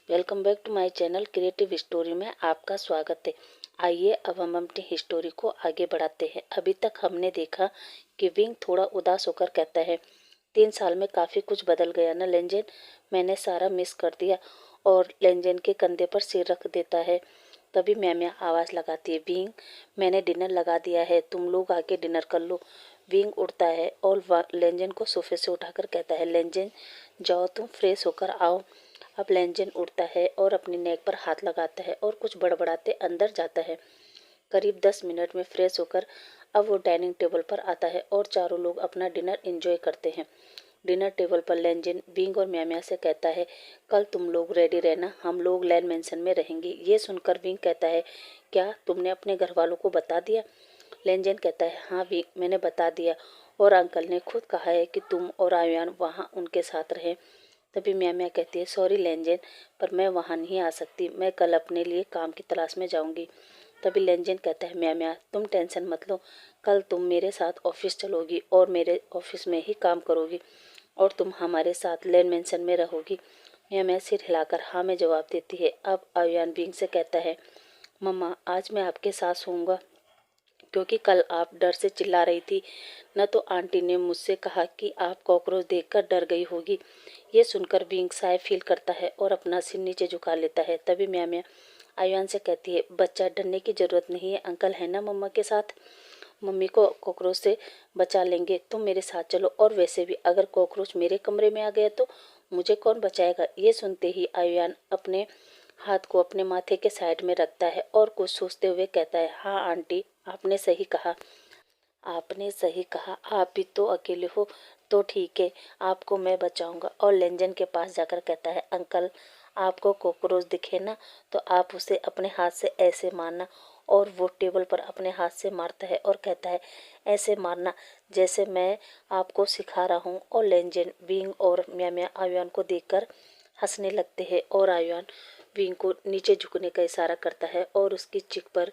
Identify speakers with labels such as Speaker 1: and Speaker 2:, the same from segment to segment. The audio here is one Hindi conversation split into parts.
Speaker 1: Welcome back to my channel creative story में आपका स्वागत है। आइए अब हम अपनी हिस्टोरी को आगे बढ़ाते हैं। अभी तक हमने देखा कि विंग थोड़ा उदास होकर कहता है, 3 साल में काफ़ी कुछ बदल गया ना लेंजेन, मैंने सारा मिस कर दिया। और लेंजेन के कंधे पर सिर रख देता है। तभी म्या आवाज़ लगाती है, विंग मैंने डिनर लगा दिया है, तुम लोग आके डिनर कर लो। विंग उठता है और लेंजेन को सोफे से उठाकर कहता है, लेंजेन जाओ तुम फ्रेश होकर आओ। अब लेंजेन उठता है और अपनी नेक पर हाथ लगाता है और कुछ बड़बड़ाते अंदर जाता है। करीब 10 मिनट में फ्रेश होकर अब वो डाइनिंग टेबल पर आता है और चारों लोग अपना डिनर एंजॉय करते हैं। डिनर टेबल पर लेंजेन विंग और म्या से कहता है, कल तुम लोग रेडी रहना, हम लोग लैंड मेंशन में रहेंगे। ये सुनकर विंग कहता है, क्या तुमने अपने घर वालों को बता दिया? लेंजेन कहता है, हाँ विंग मैंने बता दिया, और अंकल ने खुद कहा है कि तुम और आयुआन वहाँ उनके साथ रहें। तभी म्या कहती है, सॉरी लेंजेन, पर मैं वहाँ नहीं आ सकती, मैं कल अपने लिए काम की तलाश में जाऊंगी। तभी लेंजेन कहता है, म्या तुम टेंशन मत लो, कल तुम मेरे साथ ऑफिस चलोगी और मेरे ऑफिस में ही काम करोगी और तुम हमारे साथ लैंड मेंशन में रहोगी। म्या सिर हिलाकर हाँ में जवाब देती है। अब आयुआन विंग से कहता है, मम्मा आज मैं आपके साथ सोऊंगा, क्योंकि कल आप डर से चिल्ला रही थी न, तो आंटी ने मुझसे कहा कि आप कॉकरोच देखकर डर गई होगी। ये सुनकर विंग साय फील करता है और अपना सिर नीचे झुका लेता है। तभी म्या आयुआन से कहती है, बच्चा डरने की जरूरत नहीं है, अंकल है ना मम्मा के साथ, मम्मी को कॉकरोच से बचा लेंगे, तुम मेरे साथ चलो। और वैसे भी अगर कॉकरोच मेरे कमरे में आ गया तो मुझे कौन बचाएगा? ये सुनते ही आयुआन अपने हाथ को अपने माथे के साइड में रखता है और कुछ सोचते हुए कहता है, हाँ आंटी आपने सही कहा, आपने सही कहा, आप भी तो अकेले हो, तो ठीक है, आपको मैं बचाऊंगा। और लेंजन के पास जाकर कहता है, अंकल आपको कॉकरोच दिखे ना तो आप उसे अपने हाथ से ऐसे मारना। और वो टेबल पर अपने हाथ से मारता है और कहता है, ऐसे मारना जैसे मैं आपको सिखा रहा हूँ। और लेंजन विंग और म्या आयुआन को देखकर हंसने लगते हैं और आयुआन विंग को नीचे झुकने का इशारा करता है और उसकी चिक पर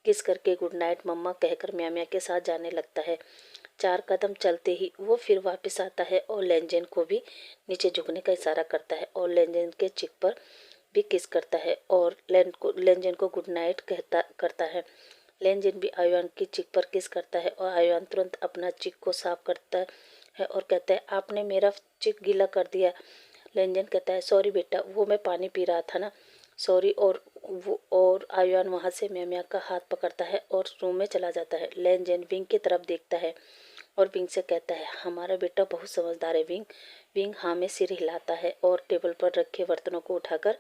Speaker 1: किस करके गुड नाइट मम्मा कहकर म्या के साथ जाने लगता है। 4 कदम चलते ही वो फिर वापस आता है और लेंजेन को भी नीचे झुकने का इशारा करता है और लेंजेन के चिक पर भी किस करता है और लेंजेन को गुड नाइट करता है। लेंजेन भी आयुआन की चिक पर किस करता है और आयुआन तुरंत अपना चिक को साफ करता है और कहता है, आपने मेरा चिक गीला कर दिया। लेंजेन कहता है, सॉरी बेटा, वो मैं पानी पी रहा था ना, सॉरी। और आयुआन वहां से म्या का हाथ पकड़ता है और रूम में चला जाता है। लेंजेन विंग की तरफ देखता है और विंग से कहता है, हमारा बेटा बहुत समझदार है विंग। विंग हाँ में सिर हिलाता है और टेबल पर रखे बर्तनों को उठाकर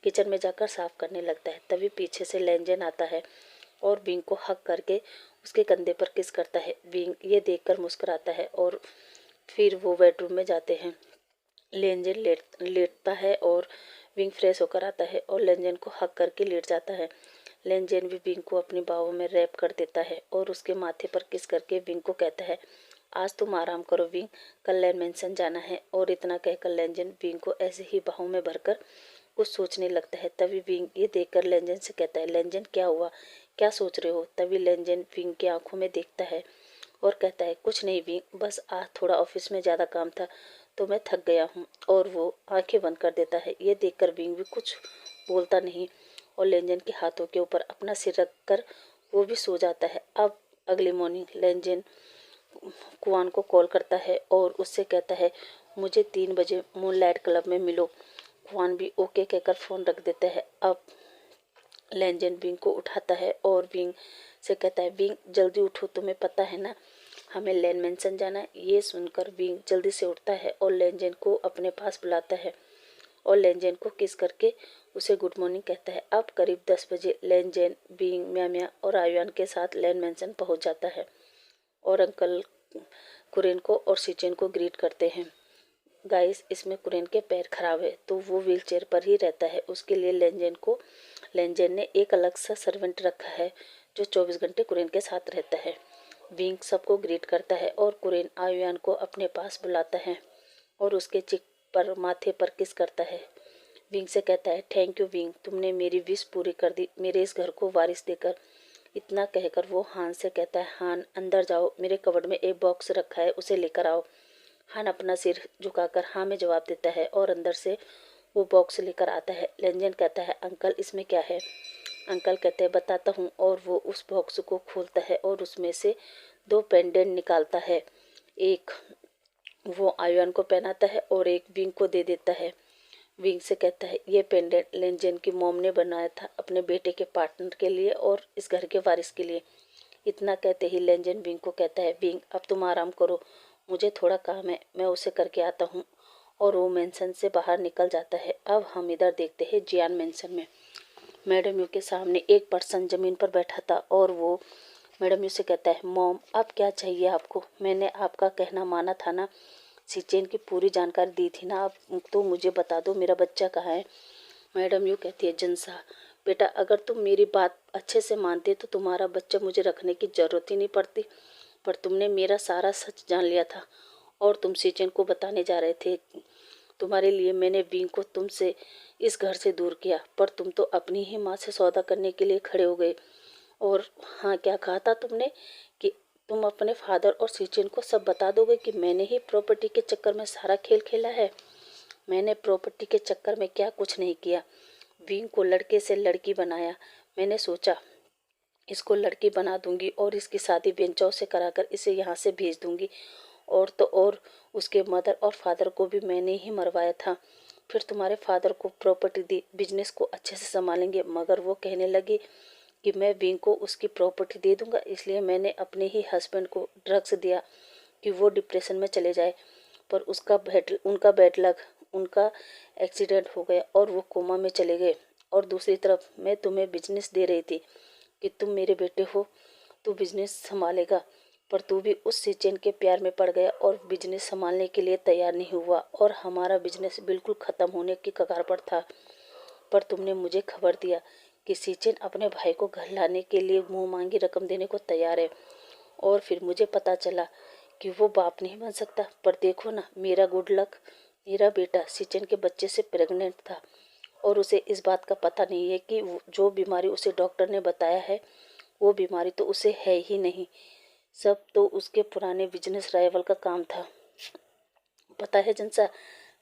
Speaker 1: किचन में जाकर साफ करने लगता है। तभी पीछे से लेंजेन आता है और विंग को हक करके उसके कंधे पर किस करता है। विंग ये देखकर मुस्कुराता है और फिर वो बेडरूम में जाते हैं। लेंजेन लेटता है और विंग फ्रेश होकर आता है और लेंजेन को हक करके लेट जाता है। लेंजेन भी विंग को अपनी बाहों में रैप कर देता है और उसके माथे पर किस करके विंग को कहता है, आज तुम आराम करो विंग, कल लैंड मेंशन जाना है। और इतना कहकर लेंजेन विंग को ऐसे ही बाहों में भरकर कुछ सोचने लगता है। तभी विंग ये देखकर लेंजेन से कहता है, लेंजेन क्या हुआ, क्या सोच रहे हो? तभी लेंजेन विंग की आंखों में देखता है और कहता है, कुछ नहीं विंग, बस आज थोड़ा ऑफिस में ज़्यादा काम था तो मैं थक गया हूँ। और वो आंखें बंद कर देता है। ये देखकर विंग भी कुछ बोलता नहीं और लेंजेन के हाथों के ऊपर अपना सिर रख कर वो भी सो जाता है। अब अगली मॉर्निंग लेंजेन कुआन को कॉल करता है और उससे कहता है, मुझे 3 बजे मूनलाइट क्लब में मिलो। कुआन भी ओके कहकर फ़ोन रख देता है। अब लेंजेन विंग को उठाता है और विंग से कहता है, विंग जल्दी उठो, तुम्हें पता है ना हमें लैंड मेंशन जाना है। ये सुनकर विंग जल्दी से उठता है और लेंजेन को अपने पास बुलाता है और लेंजेन को किस करके उसे गुड मॉर्निंग कहता है। अब करीब 10 बजे लेंजेन विंग म्या और आयुआन के साथ लैंड मेंशन पहुंच जाता है और अंकल कुरेन को और सिचेन को ग्रीट करते हैं। गाइस इसमें कुरेन के पैर खराब है तो वो व्हील चेयर पर ही रहता है। उसके लिए लेंजेन ने एक अलग सा सर्वेंट रखा है जो 24 घंटे कुरेन के साथ रहता है। विंग सबको ग्रीट करता है और कुरेन आयुआन को अपने पास बुलाता है और उसके चिक पर माथे पर किस करता है। विंग से कहता है, थैंक यू विंग, तुमने मेरी विश पूरी कर दी मेरे इस घर को वारिस देकर। इतना कहकर वो हान से कहता है, हान अंदर जाओ, मेरे कबर्ड में एक बॉक्स रखा है, उसे लेकर आओ। हान अपना सिर झुकाकर हाँ में जवाब देता है और अंदर से वो बॉक्स लेकर आता है। लेंजन कहता है अंकल इसमें क्या है। अंकल कहते हैं बताता हूँ, और वो उस बॉक्स को खोलता है और उसमें से 2 पेंडेंट निकालता है। एक वो आयुन को पहनाता है और एक विंग को दे देता है। विंग से कहता है ये पेंडेंट लेंजन की मॉम ने बनाया था अपने बेटे के पार्टनर के लिए और इस घर के वारिस के लिए। इतना कहते ही लेंजन विंग को कहता है विंग अब तुम आराम करो, मुझे थोड़ा काम है, मैं उसे करके आता हूँ। और वो मेंशन से बाहर निकल जाता है। अब हम इधर देखते हैं जियान मेंशन में। मैडम यू के सामने एक पर्सन जमीन पर बैठा था और वो मैडम यू से कहता है मॉम अब क्या चाहिए आपको, मैंने आपका कहना माना था ना, सिचेन की पूरी जानकारी दी थी ना, आप तो मुझे बता दो मेरा बच्चा कहाँ है। मैडम यू कहती है जनसा बेटा अगर तुम मेरी बात अच्छे से मानते तो तुम्हारा बच्चा मुझे रखने की ज़रूरत ही नहीं पड़ती, पर तुमने मेरा सारा सच जान लिया था और तुम सिचेन को बताने जा रहे थे। तुम्हारे लिए मैंने विंग को तुमसे इस घर से दूर किया, पर तुम तो अपनी ही माँ से सौदा करने के लिए खड़े हो गए। और हाँ क्या कहा था तुमने कि तुम अपने फादर और सिचेन को सब बता दोगे कि मैंने ही प्रॉपर्टी के चक्कर में सारा खेल खेला है। मैंने प्रॉपर्टी के चक्कर में क्या कुछ नहीं किया, विंग को लड़के से लड़की बनाया। मैंने सोचा इसको लड़की बना दूंगी और इसकी शादी बेंचाओ से कराकर इसे यहाँ से भेज दूंगी, और तो और उसके मदर और फादर को भी मैंने ही मरवाया था। फिर तुम्हारे फादर को प्रॉपर्टी दी, बिजनेस को अच्छे से संभालेंगे, मगर वो कहने लगे कि मैं विंग को उसकी प्रॉपर्टी दे दूंगा, इसलिए मैंने अपने ही हस्बैंड को ड्रग्स दिया कि वो डिप्रेशन में चले जाए। पर उनका बैड लक, उनका एक्सीडेंट हो गया और वो कोमा में चले गए। और दूसरी तरफ मैं तुम्हें बिजनेस दे रही थी कि तुम मेरे बेटे हो, तू बिजनेस संभालेगा, पर तू भी उस सिचेन के प्यार में पड़ गया और बिजनेस संभालने के लिए तैयार नहीं हुआ और हमारा बिजनेस बिल्कुल ख़त्म होने की कगार पर था। पर तुमने मुझे खबर दिया कि सिचेन अपने भाई को घर लाने के लिए मुंह मांगी रकम देने को तैयार है, और फिर मुझे पता चला कि वो बाप नहीं बन सकता। पर देखो ना मेरा गुड लक, मेरा बेटा सिचेन के बच्चे से प्रेग्नेंट था और उसे इस बात का पता नहीं है कि जो बीमारी उसे डॉक्टर ने बताया है वो बीमारी तो उसे है ही नहीं, सब तो उसके पुराने बिजनेस राइवल का काम था। पता है जनसा,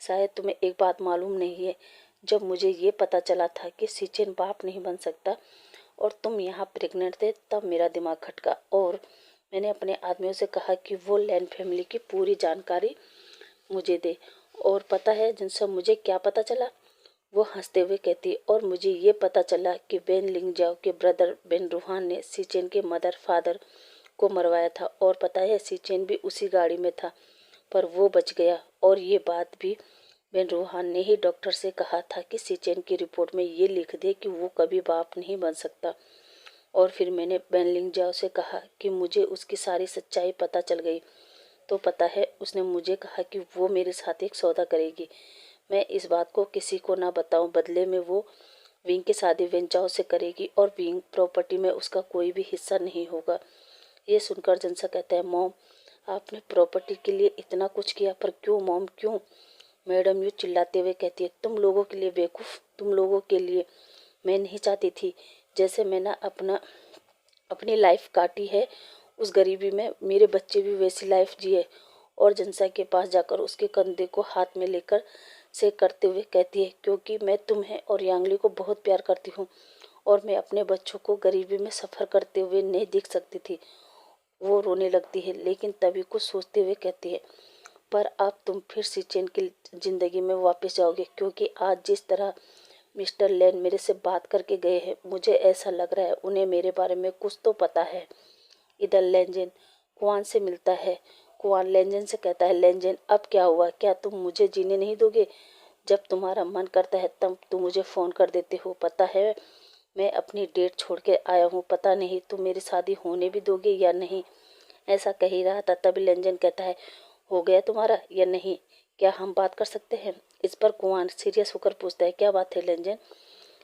Speaker 1: शायद तुम्हें एक बात मालूम नहीं है, जब मुझे ये पता चला था कि सिचेन बाप नहीं बन सकता और तुम यहाँ प्रेग्नेंट थे तब मेरा दिमाग खटका और मैंने अपने आदमियों से कहा कि वो लैंड फैमिली की पूरी जानकारी मुझे दे। और पता है जनसा मुझे क्या पता चला, वो हंसते हुए कहती और मुझे ये पता चला कि बेन लिंगजाओ के ब्रदर बेन रूहान ने सिचेन के मदर फादर को मरवाया था, और पता है सिचेन भी उसी गाड़ी में था पर वो बच गया। और ये बात भी बेन रूहान ने ही डॉक्टर से कहा था कि सिचेन की रिपोर्ट में ये लिख दे कि वो कभी बाप नहीं बन सकता। और फिर मैंने बेन लिंगजाओ से कहा कि मुझे उसकी सारी सच्चाई पता चल गई, तो पता है उसने मुझे कहा कि वो मेरे साथ एक सौदा करेगी, मैं इस बात को किसी को ना बताऊं, बदले में वो विंग की शादी वेंचाओ से करेगी और विंग प्रॉपर्टी में उसका कोई भी हिस्सा नहीं होगा। ये सुनकर जनसा कहता है मॉम आपने प्रॉपर्टी के लिए इतना कुछ किया, पर क्यों मॉम क्यों। मैडम यू चिल्लाते हुए कहती है तुम लोगों के लिए बेवकूफ़, तुम लोगों के लिए। मैं नहीं चाहती थी जैसे मैंने अपनी लाइफ काटी है उस गरीबी में, मेरे बच्चे भी वैसी लाइफ जिए। और जनसा के पास जाकर उसके कंधे को हाथ में लेकर से करते हुए कहती है क्योंकि मैं तुम्हें और यांगली को बहुत प्यार करती हूँ और मैं अपने बच्चों को गरीबी में सफ़र करते हुए नहीं देख सकती थी। वो रोने लगती है लेकिन तभी कुछ सोचते हुए कहती है पर अब तुम फिर सिचेन की ज़िंदगी में वापस जाओगे, क्योंकि आज जिस तरह मिस्टर लैन मेरे से बात करके गए हैं मुझे ऐसा लग रहा है उन्हें मेरे बारे में कुछ तो पता है। इधर लेंजेन कुआन से मिलता है। कुआन लेंजेन से कहता है लेंजेन अब क्या हुआ, क्या तुम मुझे जीने नहीं दोगे, जब तुम्हारा मन करता है तब तुम मुझे फ़ोन कर देते हो, पता है मैं अपनी डेट छोड़ के आया हूँ, पता नहीं तुम मेरी शादी होने भी दोगे या नहीं। ऐसा कह ही रहा था तभी लेंजन कहता है हो गया तुम्हारा या नहीं, क्या हम बात कर सकते हैं। इस पर कुआन सीरियस होकर पूछता है क्या बात है लेंजन।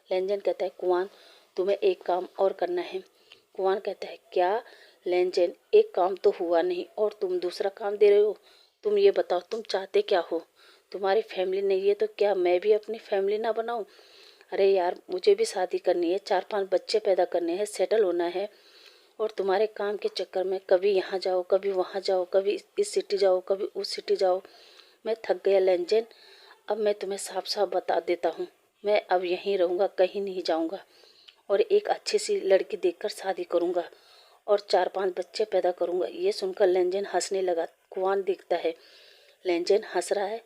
Speaker 1: लेंजन कहता है कुआन तुम्हें एक काम और करना है। कुआन कहता है क्या। लेंजन एक काम तो हुआ नहीं और तुम दूसरा काम दे रहे हो, तुम ये बताओ तुम चाहते क्या हो। तुम्हारी फैमिली नहीं है तो क्या मैं भी अपनी फैमिली ना बनाऊं। अरे यार मुझे भी शादी करनी है, 4-5 बच्चे पैदा करने हैं, सेटल होना है, और तुम्हारे काम के चक्कर में कभी यहाँ जाओ कभी वहाँ जाओ, कभी इस सिटी जाओ कभी उस सिटी जाओ, मैं थक गया लेंजन। अब मैं तुम्हें साफ साफ बता देता हूँ, मैं अब यहीं रहूँगा, कहीं नहीं जाऊँगा और एक अच्छी सी लड़की देखकर शादी करूँगा और 4-5 बच्चे पैदा करूँगा। ये सुनकर लेनजेन हंसने लगा। कुआन देखता है लेनजेन हंस रहा है